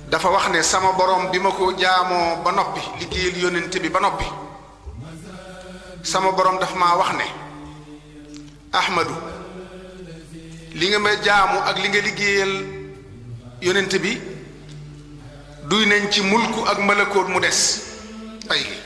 dafa wax ne sama borom bima ko jaamo ba noppi liggéeyal yonent bi ba noppi sama borom daf ma wax ne Ahmadu li nga ma jaamu ak li nga liggéeyal yonent bi duy nañ ci mulku ak malakoot mu des pay gi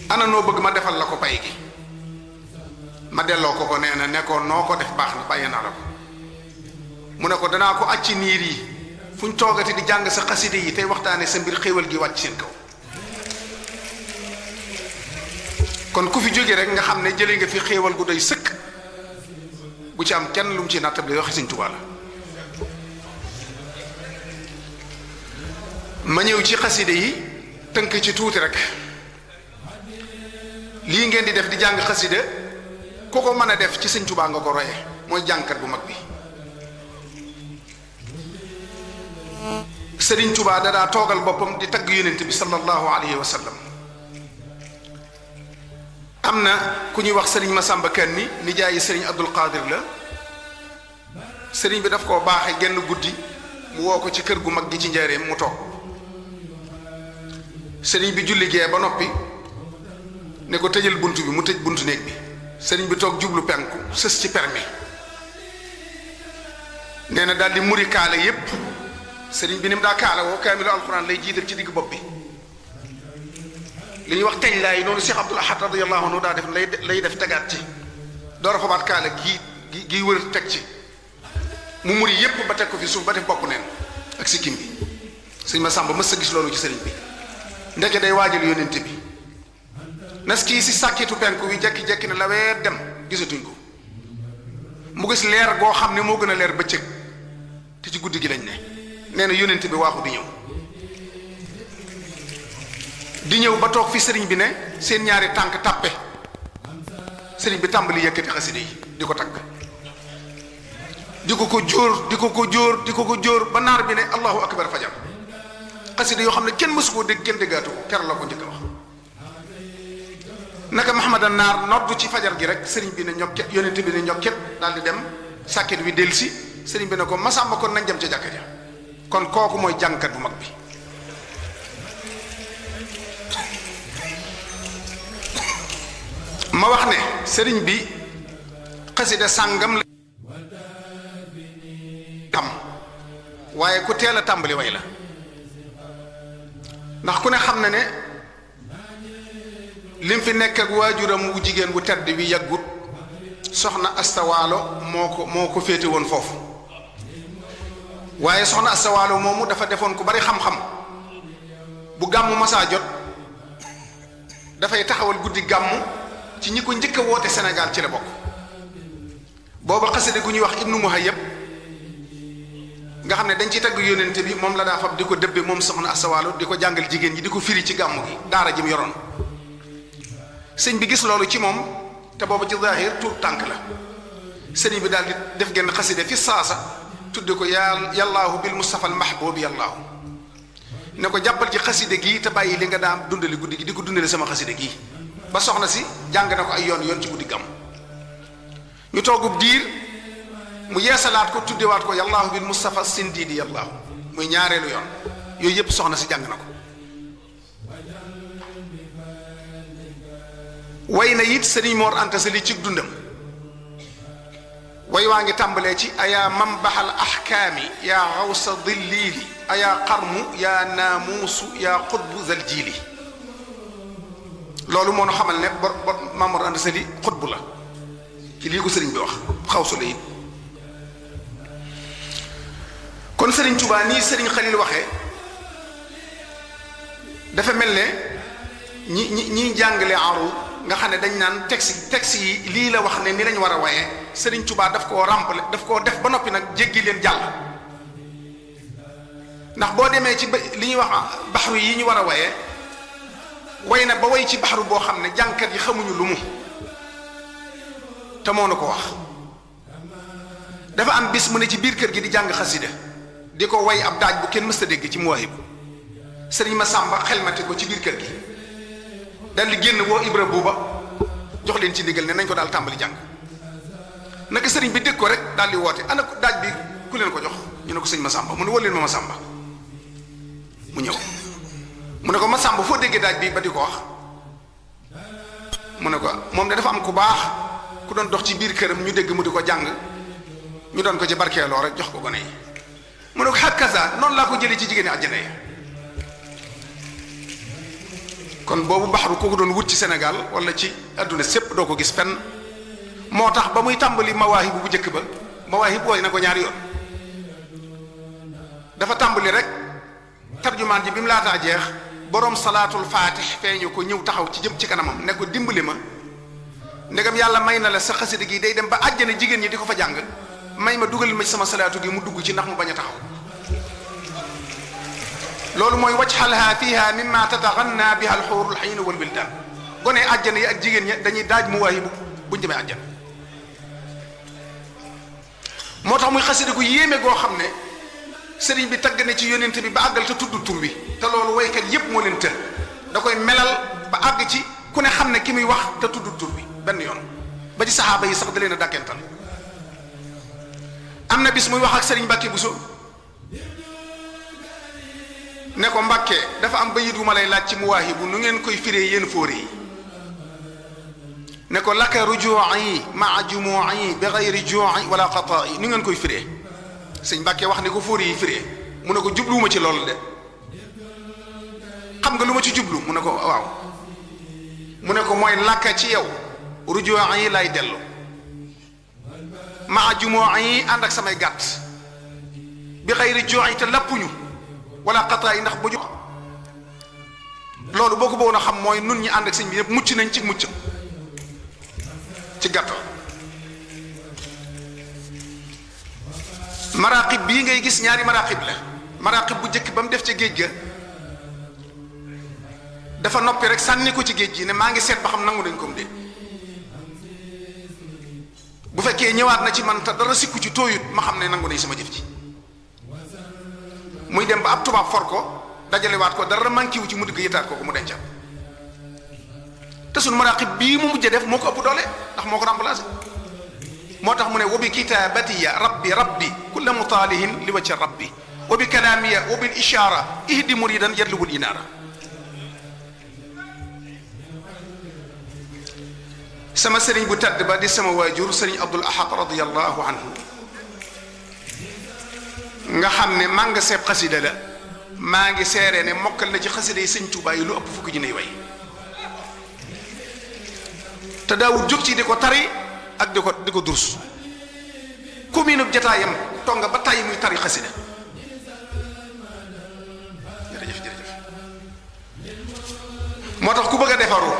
ana noo bëgg ma defal la ko pay gi ma delloo ko nee na ne ko noo ko def baax na bàyyi naa la ko mu ne ko danaa ko acci niir yi fuñ toogati di jàng sa xaside yi tey waxtaane sa mbir xéewal gi wàcc seen kaw kon ku fi jóge rek nga xam ne jëlee nga fi xéewal gu doy sëkk bu ci am kenn lu mu ci nattable waxi Sëñ Tuubaa la ma ñëw ci xaside yi tënk ci tuuti rek lii ngeen di def di jàng xasida ku ko mën a def ci Sëñ Tuubaa nga ko roye mooy jàngkat bu mag bi Sëriñ Tuubaa da daa toogal boppam di tagg yonent bi sallallahu alayhi wa sallam am na ku ñuy wax sëriñ Masamba Kanni nijaayi sëriñ Abdul Qadir la sëriñ bi daf koo baaxe genn guddi mu woo ko ci kër gu mag gi ci njaareem mu toog sëriñ bi julli gee ba noppi ne ko tëjal bunt bi mu tëj buntu néeg bi sëriñ bi toog jublu penku sës ci permi nee na daal di muri kaala yépp sëriñ bi ni mu daa kaala woo kaamilu alxuraan lay jiital ci digg bopp bi li ñuy wax teñ laay noonu Cheikh Abdoul Ahad radiyallahu anhu daa def lay def tegaat ci door a fabaat kaala gi wër teg ci mu muri yépp ba teg ko fi suuf ba def bopp neen ak sikkim bi sëñ ma sàmba mës sa gis loolu ci sëriñ bi ndeke day waajal yónnent bi nas kii si sàkkitu penku wi jekki-jekki ne la weer dem gisatuñ ko mu gis leer goo xam ne moo gën a leer bëccëg te ci guddi gi lañ ne nee na yónnent bi waaxu di ñëw ba toog fi sëriñ bi ne seen ñaari tànk tàppe sëriñ bi tàmbali yëkkati xaside yi di ko tagg di ko ko jóor ba naar bi ne allahu akbar fajar xaside yoo xam ne kenn mësu koo dégg kenn déggaatu ko keroog la ko njëkk a wax naka Mahamadan naar noddu ci fajar gi rek sëriñ bi ne ñokket yónnent bi ne ñokket daal di dem sàkket wi dellu si sëriñ bi ne ko masamba kon nañ dem ca jàkka ja kon kooku mooy jàngkat bu mag bi ma wax ne sëriñ bi xasida sàngam la xam waaye ku teel a tàmbali way la ndax ku ne xam na ne lim fi nekk ak waajuram wu jigéen bu tedd bi yàggut soxna astawaalo moo ko féete woon foofu waaye soxna astawaalo moomu dafa defoon ku bari xam-xam bu gàmmu masaa jot dafay taxawal guddi gàmmu ci ñi ko njëkk a woote Sénégal ci la bokk booba xasida gu ñuy wax ibnu muhayyab nga xam ne dañ ci tagg yónnente bi moom la daa fab di ko dëbbe moom soxna astawaalo di ko jàngal jigéen ñi di ko firi ci gàmmu gi daara ji mu yoroon sëñ bi gis loolu ci moom te booba ci zaahir tuut tànk la sëriñ bi daal di def genn xasida fi saasa tudde ko yàllaahu bil mustafa al mahbubi yàllaahu ne ko jàppal ci xasida gii te bàyyi li nga daa dundali guddi gi di ko dundale sama xasida gii ba soxna si jàng na ko ay yoon ci guddi gam ñu toogub diir mu yeesalaat ko tuddewaat ko yàllaahu bil mustafa sindiidi yàllaahu muy ñaareelu yoon yooyu yépp soxna si jàng na ko way na it sëriñ Mor Anta Sali ci dundam way waa ngi tàmbalee ci ayaa mambaxal ahkaami yaa xawsa dilliili ayaa xarmu yaa naamuusu yaa xutbu zal jiili loolu moo nu xamal ne Maam Mor Anta Sali xutbu la ci lii ko sëriñ bi wax xawsu la it kon sëriñ Tuubaa nii sëriñ Xalil waxee dafa mel ne ñi jàngale aru nga xam ne dañ naan texte yi lii la wax ne ni lañ war a waye Sëriñ Tuubaa daf koo remplir daf koo def ba noppi nag jéggi leen jàll ndax boo demee ci li ñuy wax baxru yi ñu war a waye way na ba way ci baxru boo xam ne jàngkat yi xamuñu lu mu te moo na ko wax dafa am bis mu ne ci biir kër gi di jàng xasida di ko way ab daaj bu kenn mës a dégg ci Muwaahibu sëriñ Masamba xelmati ko ci biir kër gi dal di génn woo Ibra Buuba jox leen ci ndigal ne nañ ko daal tàmbali jàng naka sëriñ bi dégg ko rek daal di woote ana daaj bi ku leen ko jox ñu ne ko sëñ Masamba mu ne woo leen ma Masamba mu ñëw mu ne ko Masamba foo déggee daaj bi ba di ko wax mu ne ko moom de dafa am ku baax ku doon dox ci biir këram ñu dégg mu di ko jàng ñu doon ko ci barkeeloo rek jox ko gone yi mu ne ko hakaza noonu laa ko jëlee ci jigéeni àjjana yi kon boobu baxaru kooku doon wut ci Sénégal wala ci adduna sépp doo ko gis fenn moo tax ba muy tàmbali mawaahib bu njëkk ba mawaahib wooy na ko ñaari yoon dafa tàmbali rek tarjumaan ji bi mu laataa jeex boroom salaatul faatih feeñu ko ñëw taxaw ci jëm ci kanamam ne ko dimbali ma ndegam yàlla may na la sa xasida gi day dem ba àjjana jigéen ñi di ko fa jàng may ma dugal ma ci sama salaatu gi mu dugg ci ndax mu bañ a taxaw loolu mooy wajxalha fiha mimma tataganna biha alxuurul xiin wal wildaan gone àjjana yi ak jigéen ñi dañuy daaj muwaahibu buñ demee àjjana moo tax muy xasida gu yéeme goo xam ne sëriñ bi tagg na ci yonent bi ba àggal te tudd tur bi te loolu waykat yépp moo leen të da koy melal ba àgg ci ku ne xam ne ki muy wax te tudd tur bi benn yoon ba ci saxaaba yi sax da leen a dàkkental am na bis muy wax ak sëriñ Mbàkke Buso ne ko Mbàkke dafa am bayit wu ma lay laaj ci muwaahibu nu ngeen koy firee yéen fóore yi ne ko laka rujuu'i maa jumuu'i bi gayri juu'i wala qataa'i nu ngeen koy firee sëñ Mbàkke wax ne ko fóore yi firee mu ne ko jubluwuma ci loolu de xam nga lu ma ci jublu mu ne ko waaw mu ne ko mooy lakka ci yow rujuu'i lay dellu maa jumuu'i ànd ak samay gàtt bi gayri juu'i te lappuñu wala xataa yi ndax bu ñu loolu boo ko bëggoon a xam mooy nun ñi ànd ak sëñ bi yëpp mucc nañ ci muccam ci gàttal maraqib bii ngay gis ñaari maraqib la maraqib bu njëkk ba mu def ca géej ga dafa noppi rek sànni ko ci géej gi ne maa ngi seet ba xam nangu nañ ko mu de bu fekkee ñëwaat na ci man te dara sikku ci tooyut ma xam ne nangu nañ sama jëf ji muy dem ba ab tubaab for ko dajalewaat ko dara manqué wu ci mu digg yëtaat ko mu dencal te suñu maraqib bii mu mujj def moo ko ëpp doole ndax moo ko remplacé moo tax mu ne wa bi kitaabatiya rabbi rabbi kulla mutaalihin li wacca rabbi wa bi kalaamiya wa bil ishaara ihdi muridan yatlubul inaara sama sëriñ bu tàdd ba di sama waajur sëriñ Abdul Ahad radiyallahu anhu nga xam ne maa nga seeb xasida la maa ngi seere ne mokkal na ci xasida yi sëñ Tuubaa yi lu ëpp fukki junniy way te daawul jóg ci di ko tari ak di ko durs commune bu jataayam toog nga ba tàyyi muy tari xasida jërëjëf jërëjëf moo tax ku bëgg a defaru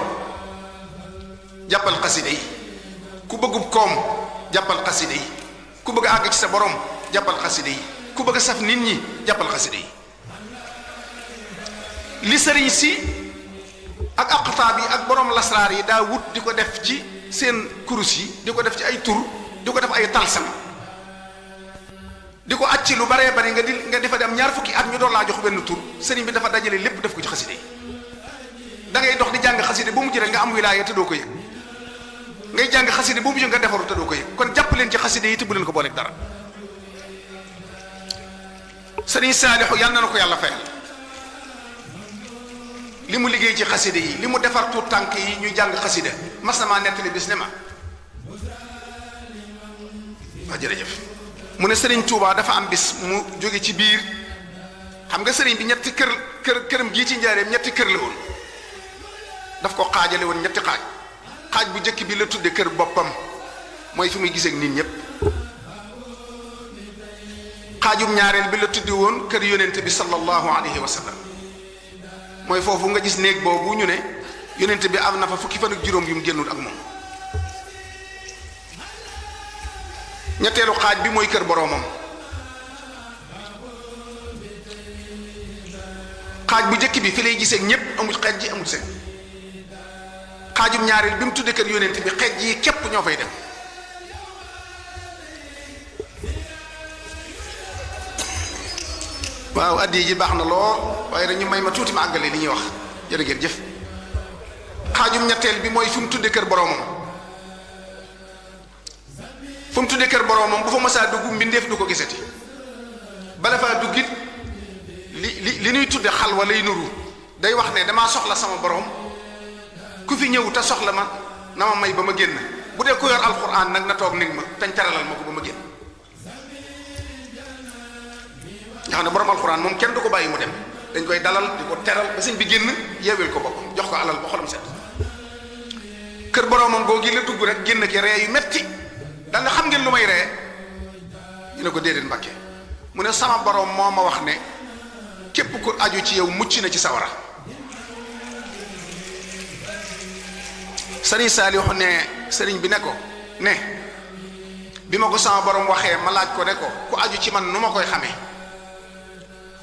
jàppal xasida yi ku bëggub koom jàppal xasida yi ku bëgg a àgg ci sa borom jàppal xasida yi ku bëgg a saf nit ñi jàppal xasida yi li sëriñ si ak aqtaab yi ak borom lasraar yi daa wut di ko def ci seen kurus yi di ko def ci ay tur di ko def ay talsam di ko acci lu baree bari nga defa dem ñaar fukki at ñu doon laa jox benn tur sëriñ bi dafa dajale lépp def ko ci xasida yi da ngay dox di jàng xasida ba mu jëlee nga am wilaaya te doo ko yëg ngay jàng xasida ba mu jëlee nga defaru te doo ko yëg kon jàpp leen ci xasida yi te bu leen ko booleeg dara sëriñ Saalixu yàlla na ko yàlla fayal li mu liggéey ci xasida yi li mu defar tuut tànk yi ñuy jàng xasida mas na maa nettali bis ne ma waa jërëjëf mu ne sëriñ Touba dafa am bis mu jóge ci biir xam nga sëriñ bi ñetti këram gii ci njaareem ñetti kër la woon daf ko xaajale woon ñetti xaaj bu njëkk bi la tudde kër boppam mooy fi muy gisee ak nit ñëpp xaajum ñaareel bi la tudde woon kër yonent bi sallallahu alayhi wa sallam mooy foofu nga gis néeg boobu ñu ne yonent bi am na fa fukki fan ak juróom yu mu génnul ak moom ñetteelu xaaj bi mooy kër boroomam xaaj bu njëkk bi fi lay gisee ñépp amul xeej ji amul seen xaajum ñaareel bi mu tudde kër yonent bi xeej yi képp ñoo fay dem waaw addi ji baax na lool waaye dañu may ma tuuti ma àggale li ñuy wax jërë ngeen jëf xaajum ñetteel bi mooy fu mu tudde kër boroomam fu mu tudde kër boroomam bu fa masaa dugg mbindeef du ko gisati bala faa duggit li ñuy tudde xalwa lay nuru day wax ne damaa soxla sama borom ku fi ñëw te soxla ma na ma may ba ma génn bu dee ku yor alquran nag na toog nig ma tañ teralal ma ko ba ma génn nga xam ne borom alquran moom kenn du ko bàyyi mu dem dañ koy dalal di ko teral ba sëñ bi génn yeewil ko boppam jox ko alal ba xolam set kër boromam googi la dugg rek génn ki ree yu metti dal nga xam ngeen lu may ree ñu ne ko déedéet Mbàkke mu ne sama borom moo ma wax ne képp ku aju ci yow mucc na ci sawara sëriñ Saalihu ne sëriñ bi ne ko ne bi ma ko sama borom waxee ma laaj ko ne ko ku aju ci man nu ma koy xamee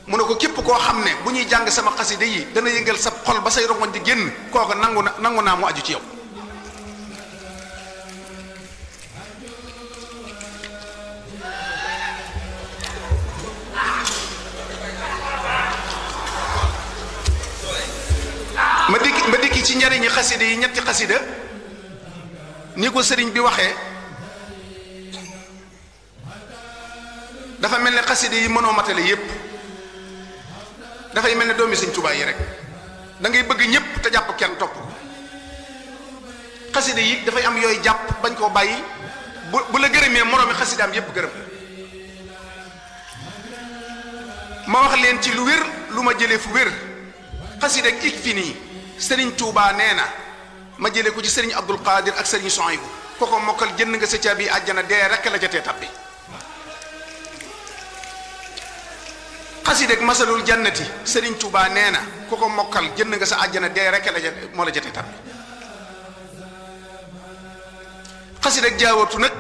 mu ne ko képp koo xam ne bu ñuy jàng sama xasida yi dana yëngal sa xol ba say rongoñ di génn kooku nangu naa mu aju ci yow ma dikki ci njariñi xasida yi ñetti xasida ni ko sëriñ bi waxee dafa mel ne xasida yi mënoo matale yépp dafay mel ne doomi sëñ Tuubaa yi rek da ngay bëgg ñépp te jàpp kenn topp ko xasida yi dafay am yooyu jàpp bañ koo bàyyi bu la gërëmee moroomi xasidaam yépp gërëm ma wax leen ci lu wér lu ma jëlee fu wér xasida ak ik fi nii sëriñ Tuubaa nee na ma jëlee ko ci sëriñ Abdul Qadir ak sëriñ Sohaybu ko ko mokkal jënd nga sa caabi àjjana dee rekk la jotee tabbi xasida ak masalul jannati sëriñ Tuubaa nee na ku ko mokkal jënd nga sa àjjana dee rekk la moo la jotee tabbi xasida ak jaawatu nag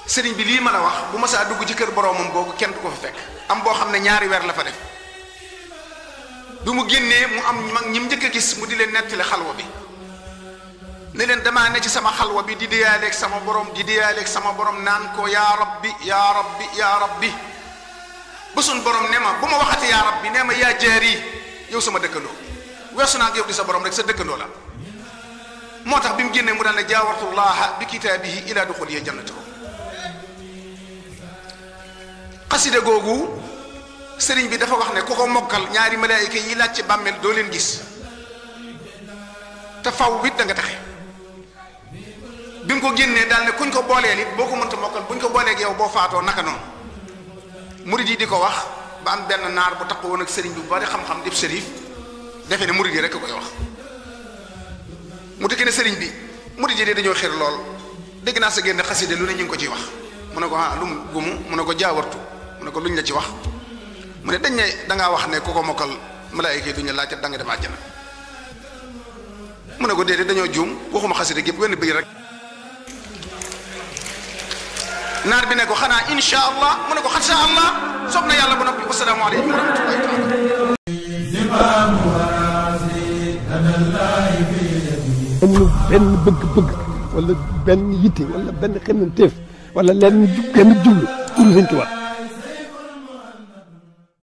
sëriñ bi lii ma la wax bu ma saa dugg ci kër boroomam googu kenn du ko fa fekk am boo xam ne ñaari weer la fa def bi mu génnee mu am mag ñi mu njëkk a gis mu di leen nettali xalwa bi ne leen damaa ne ci sama xalwa bi di diyaaleeg sama borom di diyaaleeg sama borom naan ko yaa rabbi yaa rabbi yaa rabbi ba suñ borom ne ma bu ma waxati yaa rabbi nee ma yaa jaari yow sama dëkkandoo weesu naa ak yow di sa borom rek sa dëkkandoo la moo tax bi mu génnee mu daan ne jaawartullaha bi kitaabihi ila duxuli jannatahu xasida googu sëriñ bi dafa wax ne ku ko mokkal ñaari malaayika yi laaj ci bàmmeel doo leen gis te faw wit da nga taxe bi mu ko génnee daal ne kuñ ko booleel it boo ko mënta mokkal buñ ko booleeg yow boo faatoo naka noonu murid yi di ko wax ba am benn naar bu taq woon ak sëriñ bi bu bari xam-xam dib sërif defe ne murid yi rek koy wax mu dëkk ne sëriñ bi murid yi de dañoo xër lool dégg naa sa génn xasida lu ne ñu ngi ko ciy wax mu ne ko ah lu mu gumu mu ne ko jaawartu mu ne ko luñ la ci wax mu ne dañ ne dangaa wax ne ku ko mokkal malaayika yi duñu laajte da nga dem àjjana mu ne ko déedéet dañoo juum waxuma xasida gépp wenn bëy rek naar bi ne ko xanaa insha allah mu ne ko xasa allah soob na yàlla bu noppi wasalaamu aleykum wa rahmatullahi taala amul benn bëgg-bëgg wala benn yitte wala benn xemmanteef wala lenn genn jublu pour Sëñ Tuubaa